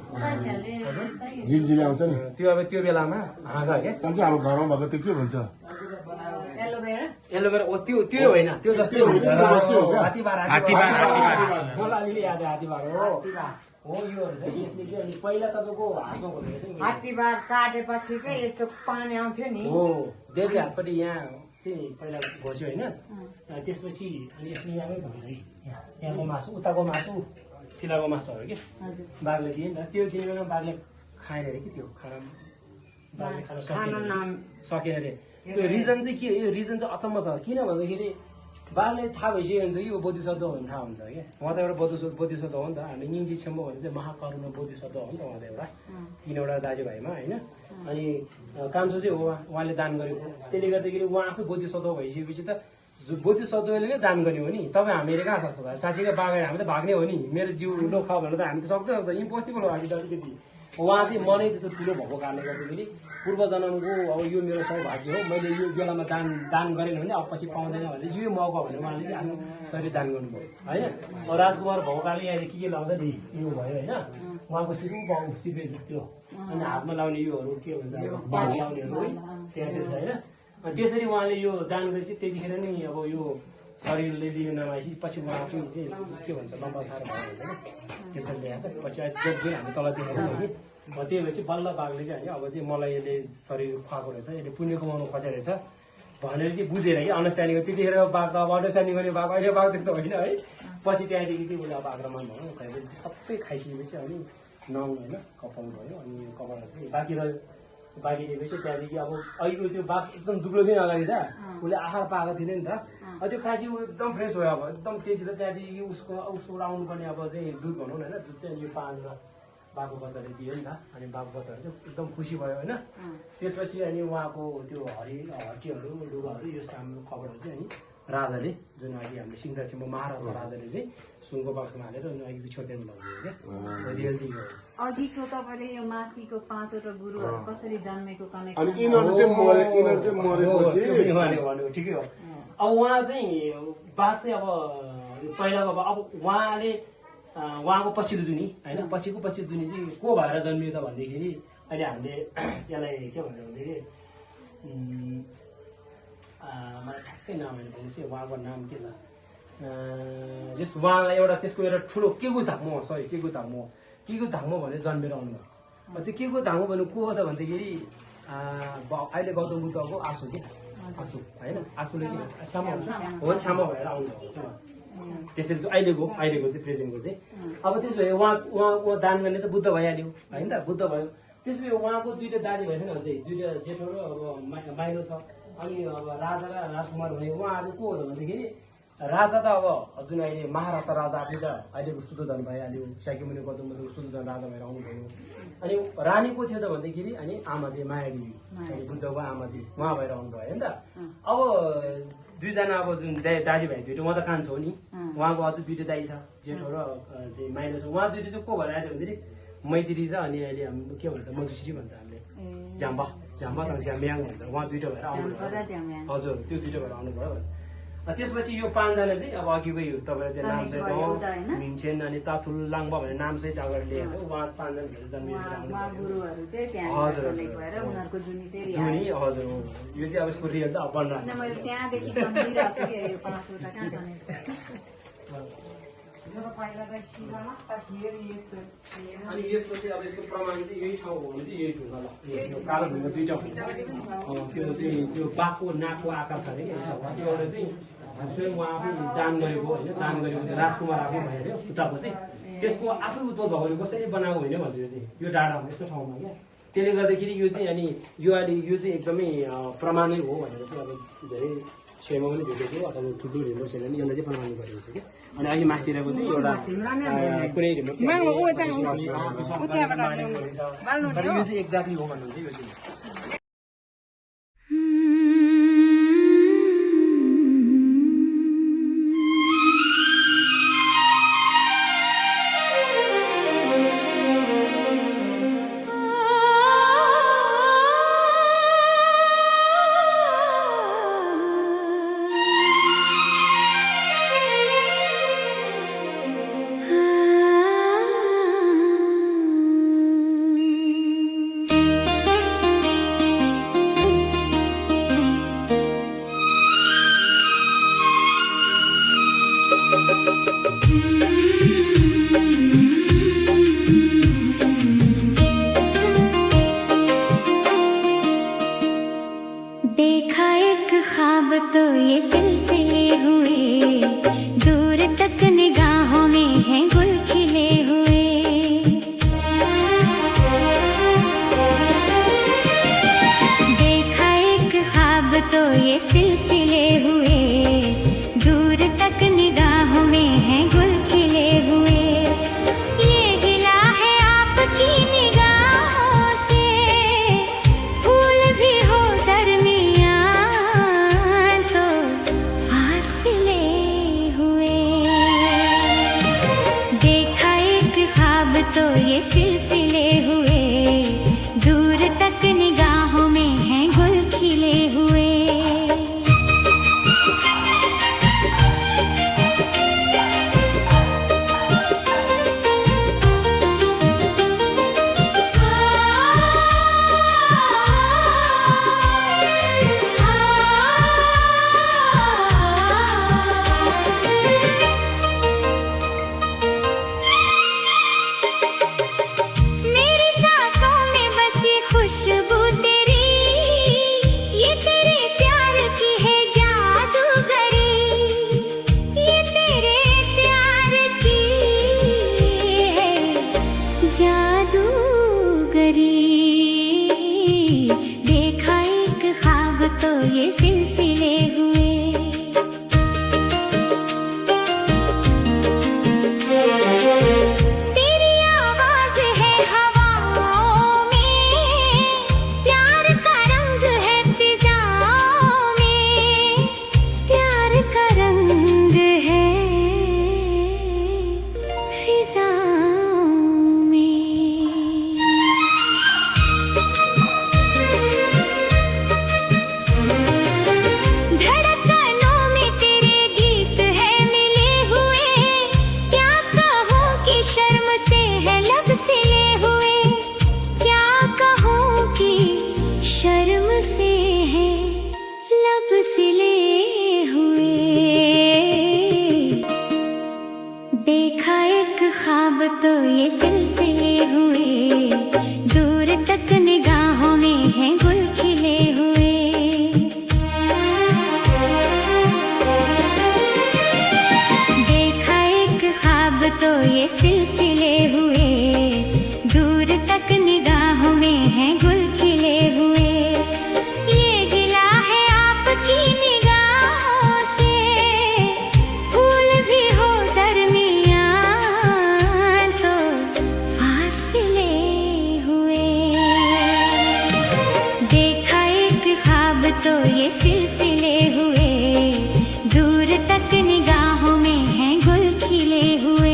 झिलझिले आउँछ नि त्यो अब त्यो बेलामा हाँगा क्या अनि चाहिँ हाम्रो घरमा भएको त्यो के भन्छ एलोभेरा त्यो होइन त्यो जस्तै हुन्छ हात्तीबार मलाई अलिअलि याद हात्तीबार हो योहरू चाहिँ यसले चाहिँ अनि पहिला तपाईँको हातमा हुँदो रहेछ नि हात्तीबार काटेपछि चाहिँ यस्तो पानी आउँथ्यो नि हो देब्रे हातपट्टि यहाँ चाहिँ पहिला घोच्यो होइन त्यसपछि अनि यसले यहाँमै घोच्यो यहाँको मासु उताको मासु फिलाको मासुहरू कि बाघले दिए नि त त्यो दिने बाघले खाएन अरे कि त्यो खाना बाघले खान सकेन अरे त्यो रिजन चाहिँ के यो रिजन चाहिँ अचम्म छ किन भन्दाखेरि बाघले थाहा भइसक्यो भने चाहिँ यो बोधिसत्व हो भने थाहा हुन्छ क्या उहाँ त एउटा बोधिसत्व हो नि त हामी निजी छेम्बो भने चाहिँ महाकरुणा बोधिसत्व हो नि त उहाँ त एउटा तिनवटा दाजुभाइमा होइन अनि कान्छो चाहिँ हो उहाँले दान गरेको त्यसले गर्दाखेरि उहाँ आफै बोधिसत्व भइसकेपछि त बोधिसत्वले नै दान गर्ने हो नि तपाईँ हामीले कहाँ सक्छ साँच्चीकै बाघ हामी त भाग्ने हो नि मेरो जिउ लोख भनेर त हामी त सक्दैन त इम्पोसिबल हो हामी त अलिकति उहाँ चाहिँ मनै त्यस्तो ठुलो भएको कारणले गर्दाखेरि पूर्व जन्मको अब यो मेरो सौभाग्य हो मैले यो बेलामा दान गरेन भने अब पछि पाउँदैन भने यो मौका भनेर उहाँले चाहिँ आफ्नो शरीर दान गर्नुभयो होइन अब राजकुमार भौकाले यहाँले के लाउँछ नि यो भयो होइन उहाँको सिपेज त्यो अनि हातमा लाउने योहरू के भन्छ बाल लाउनेहरू है त्यहाँ त्यो छ होइन अनि त्यसरी उहाँले यो दान गरेपछि त्यतिखेर नै अब यो शरीरले लियो नमाएपछि पछि उहाँ आफै चाहिँ के भन्छ लम्बा साह्रो भयो भन्छ नि त्यसरी ल्याएको छ पछि जुन हामी तल देखेको थियो कि त्यही भएर चाहिँ बल्ल बाघले चाहिँ अब चाहिँ मलाई यसले शरीर खुवाएको रहेछ यसले पुण्य कमाउनु खोजेको रहेछ भनेर चाहिँ बुझेर कि अन्डरस्ट्यान्डिङ त्यतिखेर बाघ त अब अन्डरस्ट्यान्डिङ गर्ने बाघ अहिले बाघ त्यस्तो होइन है पछि त्यहाँदेखि चाहिँ उसले अब आक्रमण भयो सबै खाइसकेपछि अनि नङ होइन कपाल भयो अनि कपालहरू चाहिँ बाँकी दिएपछि त्यहाँदेखि अब अहिलेको त्यो बाघ एकदम दुब्लो दिन अगाडि त उसले आहार पाएको थिएन नि त त्यो खाएपछि ऊ एकदम फ्रेस भयो अब एकदम तेजी त त्यहाँदेखि उसको आउनुपर्ने अब चाहिँ दुध भनौँ न होइन दुध चाहिँ यो पाँचमा बाघको बच्चाले दियो नि त अनि बाघको बच्चाहरू चाहिँ एकदम खुसी भयो होइन त्यसपछि अनि उहाँको त्यो हड्डीहरू लुगाहरू यो सामु कपडाहरू चाहिँ अनि राजाले जुन अघि हामीले सिंहदक्षिणमा महाराजा राजाले चाहिँ सुनको बक्समा हालेर अघि छोड्दैन भन्नुभयो क्या रियल चाहिँ हो अघिको तपाईँले यो माथिको 5वटा गुरुहरू कसरी जन्मेको अनि कनेक्सन यिनीहरू चाहिँ मरेपछि भनेको ठिकै हो अब उहाँ चाहिँ बाघ चाहिँ अब पहिलाको अब उहाँले उहाँको पछिल्लो जुनी होइन पछिल्लो जुनी चाहिँ को भएर जन्मियो त भन्दाखेरि अहिले हामीले यसलाई के भन्छ भन्दाखेरि मलाई ठ्याक्कै नाम होइन भन्नुहोस् है उहाँको नाम के छ जस उहाँलाई एउटा त्यसको एउटा ठुलो केगु धामो भनेर जन्मेर आउनुभयो त्यो केगु धामो भने को हो त भन्दाखेरि अहिले गौतम बुद्धको आँसु के आँसु होइन आँसुले हो छ्यामा भएर आउनुभएको छ त्यसरी चाहिँ अहिलेको चाहिँ प्रेजेन्टको चाहिँ अब त्यसो भए उहाँ दान गर्ने त बुद्ध भइहाल्यो होइन त बुद्ध भयो त्यसो भए उहाँको दुईवटा दाजुभाइ छ नि अझै दुईवटा जेठो र अब माइलो छ अनि अब राजा र राजकुमार भने उहाँहरू को हो त भन्दाखेरि राजा त अब जुन अहिले महाराजा राजा आफै त अहिलेको शुद्धोधन भइहाल्यो शाक्यमुनि गौतम बुद्धको शुद्धोधन राजा भएर आउनुभयो अनि रानी को थियो त भन्दाखेरि अनि आमा चाहिँ मायादेवी अनि बुद्धको आमा चाहिँ उहाँ भएर आउनुभयो होइन त अब दुईजना अब जुन दाजुभाइ दुइटा उहाँ त कान्छो हो नि उहाँको अझ दुइटा दाइ छ जेठो र चाहिँ माइलो छ उहाँ दुइटा चाहिँ को भएर आयो भन्दाखेरि मैत्री र अनि अहिले हाम्रो के भन्छ मधुश्री भन्छ हामीले झ्याम्बा र झ्याम्याङ भन्छ उहाँ दुइटा भएर आउनुभयो हजुर त्यो दुइटा भएर आउनुभयो भन्छ त्यसपछि यो 5जना चाहिँ अब अघिको यो तपाईँले त्यो नामसहित मिन्छेन अनि ताथुल लाङबा भन्ने नामसहित अगाडि लिएको छ उहाँ 5जना हजुर जुनी हजुर यो चाहिँ अब यसको रियल त अब बन्न अनि यसको चाहिँ अब यसको प्रमाण चाहिँ यही ठाउँ हो भने चाहिँ यही ढुङ्गा ल यो कालो ढुङ्गा दुईवटा हुन्छ त्यो चाहिँ त्यो बाघको नाकको आकार छ अरे त्यो एउटा चाहिँ स्वयं उहाँ आफै दान गरेको होइन दान गरेको चाहिँ राजकुमार आफै भइहाल्यो उताको चाहिँ त्यसको आफै उत्पत्ति भएको कसरी बनाएको होइन भन्छ यो चाहिँ यो डाँडामा यस्तो ठाउँमा क्या त्यसले गर्दाखेरि यो चाहिँ अनि यो अहिले यो चाहिँ एकदमै प्रमाणै हो भनेर चाहिँ अब धेरै छेमा पनि भेटेको अथवा ठुलो रिमोट छैन नि यसलाई चाहिँ प्रमाण गरेको छ क्या अनि अहिले माथितिरको चाहिँ एउटा कुनै रिमोट तर यो चाहिँ एक्ज्याक्टली हो भन्नुहुन्छ यो चाहिँ देखा एक ख्वाब तो ये सिलसिले हुए, दूर तक निगाहों में हैं गुल खिले हुए। देखा एक ख्वाब तो ये सिलसिले हुए, दूर तक निगाहों में हैं गुल खिले हुए। ये गिला है आपकी निगाहों से, फूल भी हो दरमियां तो फासले हुए। देखा एक ख्वाब तो ये सिलसिले हुए, दूर तक निगाहों में हैं गुल खिले हुए। मेरी सांसों में बसी खुशबू तेरी, ये तेरे प्यार की है जादूगरी। ये तेरे प्यार की है जादूगरी। देखा एक ख्वाब तो ये सिलसिले हुए। तेरी आवाज है हवाओं में, प्यार का रंग है फिजाओं में। प्यार का रंग है फिजाओं में। धड़कनों में तेरे गीत है मिले हुए। क्या कहूँ कि शर्म से है लब सिले हुए। क्या कहूँ कि शर्म से है लब सिले हुए। देखा एक ख्वाब तो ये सिलसिले हुए, दूर तक निगाहों में हैं गुल खिले हुए। देखा एक ख्वाब तो ये सिलसिले हुए, दूर तक निगाहों में हैं गुल खिले हुए। ये गिला है आपकी निगाहों से, फूल भी हो दरमियां तो फासले हुए। देखा एक ख्वाब तो ये सिलसिले हुए, दूर तक निगाहों में हैं गुल खिले हुए।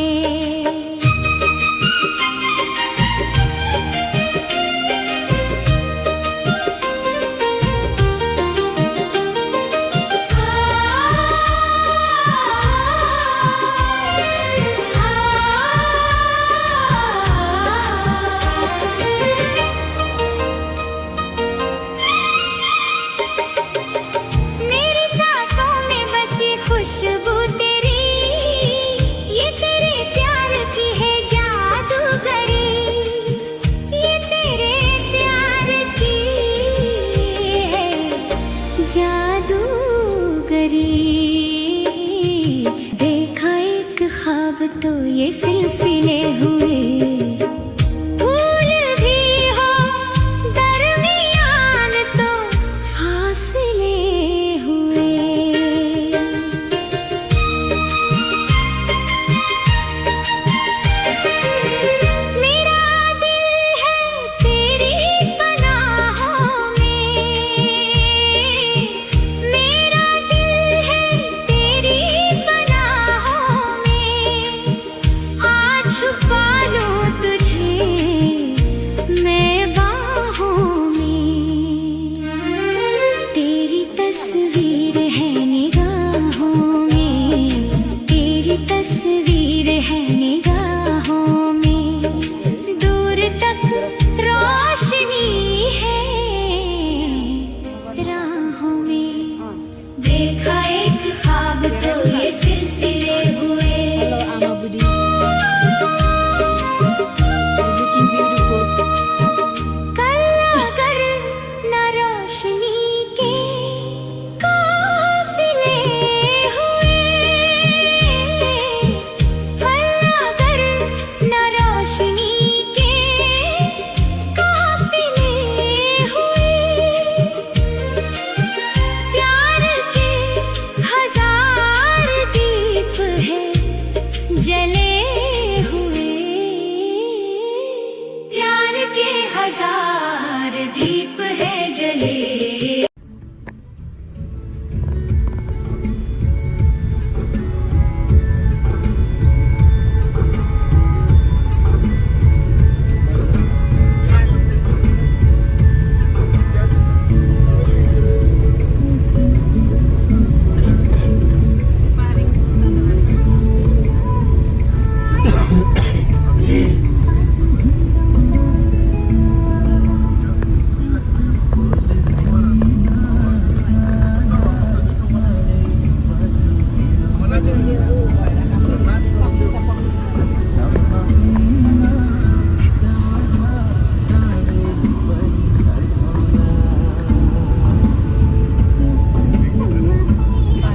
मेरी सांसों में बसी खुशबू तेरी, ये तेरे प्यार की है जादूगरी। ये तेरे प्यार की है जादूगरी। देखा एक ख्वाब तो ये सिलसिले हुए। फूल भी हो दरमियान तो फासले हुए। मेरा दिल है तेरी पनाहों में। मेरा दिल है तेरी पनाहों में। आ छुपा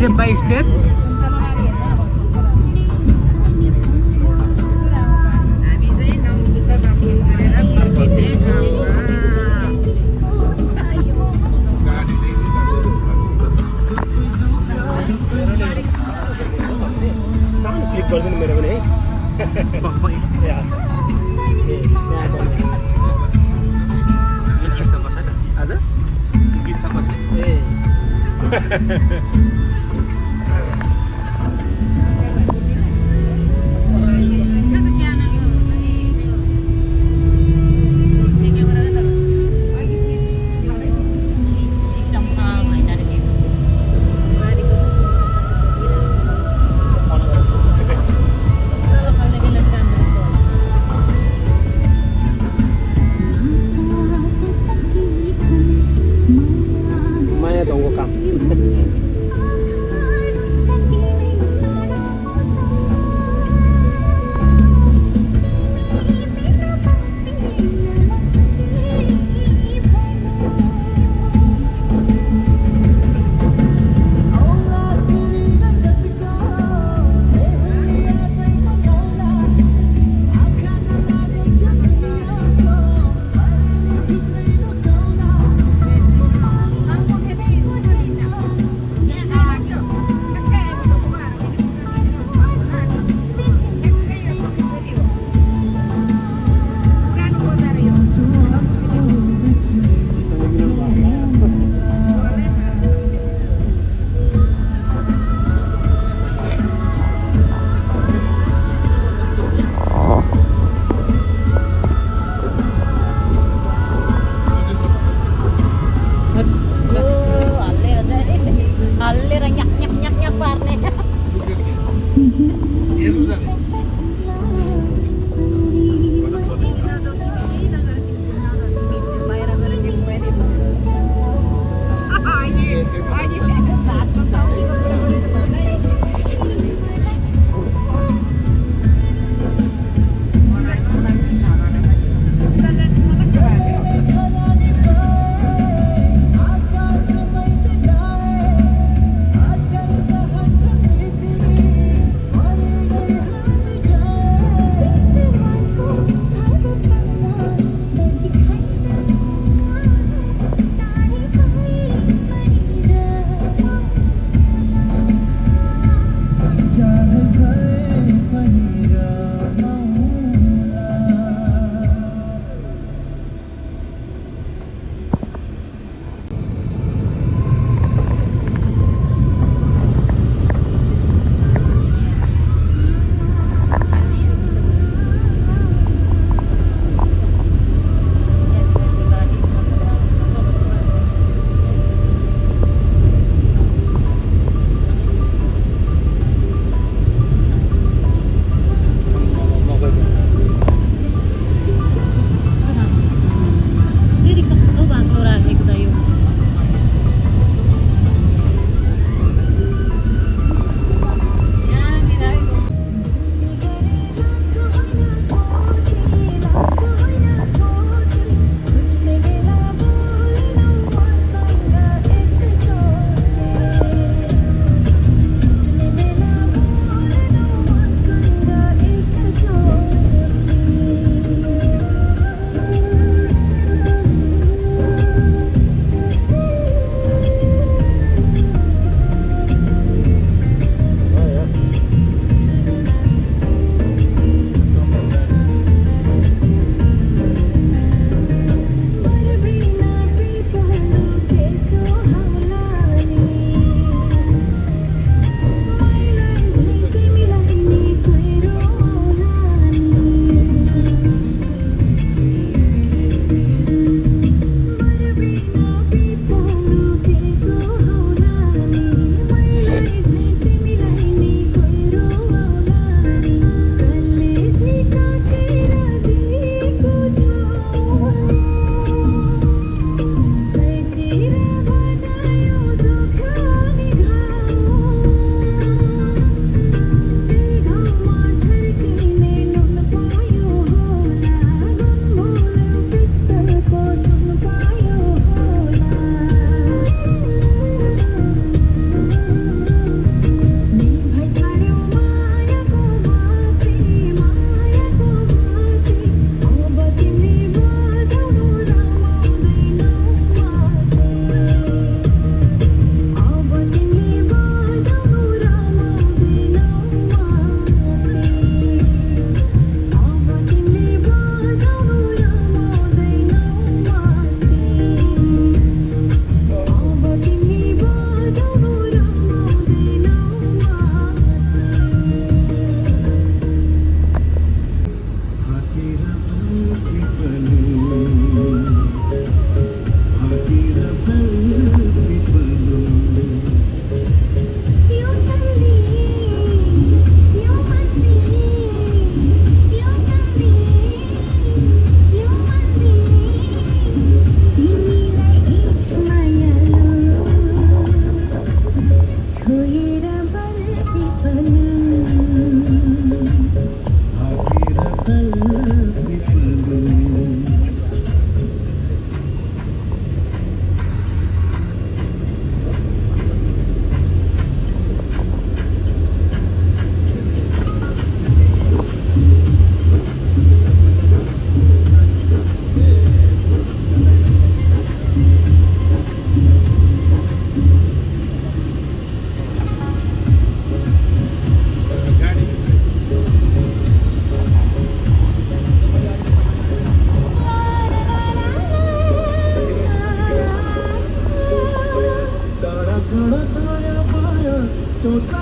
स्टेप बाई स्टेप हामी चाहिँ नवदुर्ग दर्शन गरेर फर्किँदैछौँ। सानो क्लिक गरिदिनु मेरो पनि है ए आछ ए त्यहाँ गर्छ गीत छ कसै आज गीत छ कसै ए माया ढङ्गको काम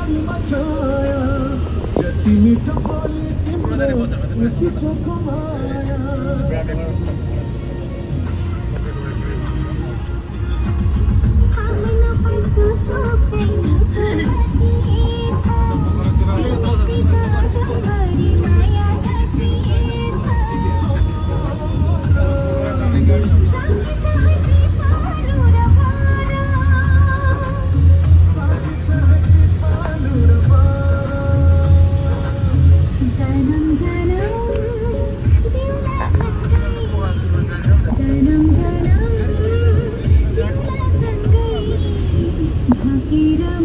नेपालीमा छाया जति मिठो बोली तिम्रो उति चोखो माया Kira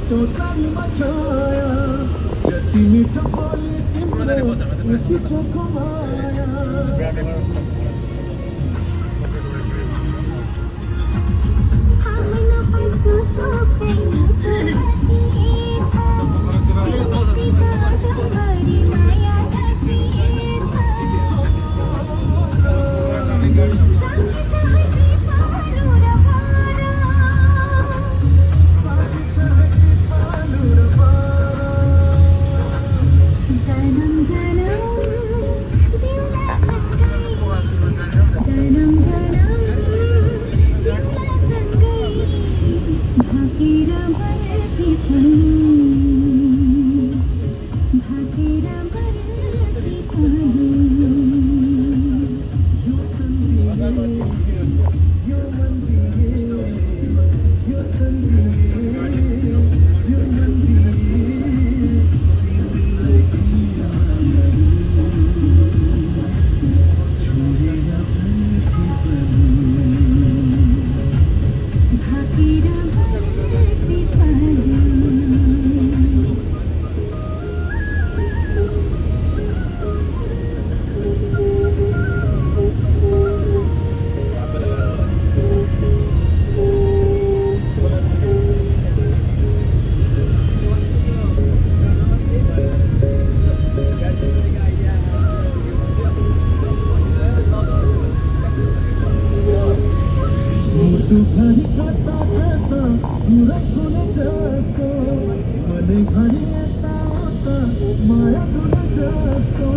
चौतारीमा छाया जति मिठो बोली तिम्रो उति चोखो माया घरी कता कता मुरखुने जस्तो मनै घरी यता उता माया धुने जस्तो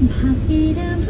भाकेर